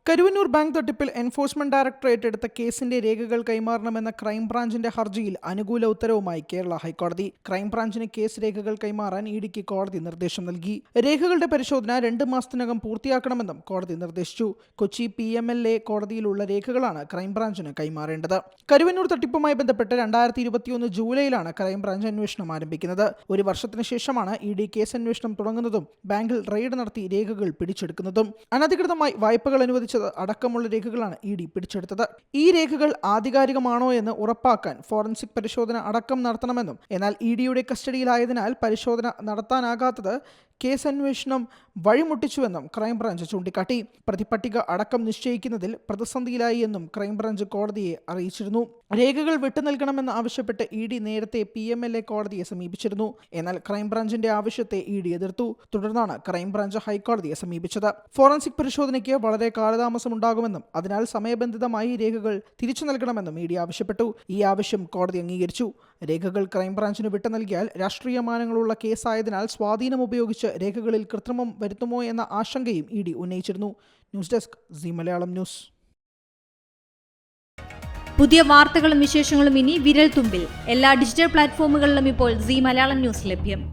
Karuvannur bank തട്ടിപ്പിൽ enforcement directorate എടുത്ത കേസിന്റെ രേഖകൾ കൈമാറണമെന്ന ക്രൈംബ്രാഞ്ചിന്റെ ഹർജിയിൽ അനുകൂല ഉത്തരവുമായി കേരള ഹൈക്കോടതി. ക്രൈംബ്രാഞ്ചിന് കേസ് രേഖകൾ കൈമാറാൻ ഇഡിക്ക് കോടതി നിർദ്ദേശം നൽകി. രേഖകളുടെ പരിശോധന 2 മാസത്തിനകം പൂർത്തിയാക്കണമെന്നും കോടതി നിർദ്ദേശിച്ചു. കൊച്ചി PMLA കോടതിയിലുള്ള രേഖകളാണ് ക്രൈംബ്രാഞ്ചിന് കൈമാറേണ്ടത്. കരുവന്നൂർ തട്ടിപ്പുമായി ബന്ധപ്പെട്ട് 2021 ജൂലൈയിലാണ് ക്രൈംബ്രാഞ്ച് അന്വേഷണം ആരംഭിക്കുന്നത്. 1 വർഷത്തിന് ശേഷമാണ് ഇഡി കേസ് അന്വേഷണം തുടങ്ങുന്നതും ബാങ്കിൽ റെയ്ഡ് നടത്തി രേഖകൾ പിടിച്ചെടുക്കുന്നതും. അനധികൃതമായി വായ്പകൾ അനുവദിച്ച അടക്കമുള്ള രേഖകളാണ് ഇഡി പിടിച്ചെടുത്തത്. ഈ രേഖകൾ ആധികാരികമാണോ എന്ന് ഉറപ്പാക്കാൻ ഫോറൻസിക് പരിശോധന അടക്കം നടത്തണമെന്നും, എന്നാൽ ഇഡിയുടെ കസ്റ്റഡിയിലായതിനാൽ പരിശോധന നടത്താനാകാത്തത് കേസ് അന്വേഷണം വഴിമുട്ടിച്ചുവെന്നും ക്രൈംബ്രാഞ്ച് ചൂണ്ടിക്കാട്ടി. പ്രതിപട്ടിക അടക്കം നിശ്ചയിക്കുന്നതിൽ പ്രതിസന്ധിയിലായി എന്നും ക്രൈംബ്രാഞ്ച് കോടതിയെ അറിയിച്ചിരുന്നു. രേഖകൾ വിട്ടുനൽകണമെന്ന് ആവശ്യപ്പെട്ട് ഇഡി നേരത്തെ PMLA കോടതിയെ സമീപിച്ചിരുന്നു. എന്നാൽ ക്രൈംബ്രാഞ്ചിന്റെ ആവശ്യത്തെ ഇഡി എതിർത്തു. തുടർന്നാണ് ക്രൈംബ്രാഞ്ച് ഹൈക്കോടതിയെ സമീപിച്ചത്. ഫോറൻസിക് പരിശോധനയ്ക്ക് വളരെ കാലതാമസമുണ്ടാകുമെന്നും അതിനാൽ സമയബന്ധിതമായി രേഖകൾ തിരിച്ചു നൽകണമെന്നും ഇഡി ആവശ്യപ്പെട്ടു. ഈ ആവശ്യം കോടതി അംഗീകരിച്ചു. രേഖകൾ ക്രൈംബ്രാഞ്ചിന് വിട്ടു നൽകിയാൽ രാഷ്ട്രീയ മാനങ്ങളുള്ള കേസായതിനാൽ സ്വാധീനം ഉപയോഗിച്ച് രേഖകളിൽ കൃത്രിമം വരുത്തുമോ എന്ന ആശങ്കയും ഇഡി ഉന്നയിച്ചിരുന്നു. News desk Zee Malayalam news. പുതിയ വാർത്തകളും വിശേഷങ്ങളും ഇനി വിരൽ തുമ്പിൽ. എല്ലാ ഡിജിറ്റൽ പ്ലാറ്റ്ഫോമുകളിലും ഇപ്പോൾ സീ മലയാളം ന്യൂസ് ലഭ്യം.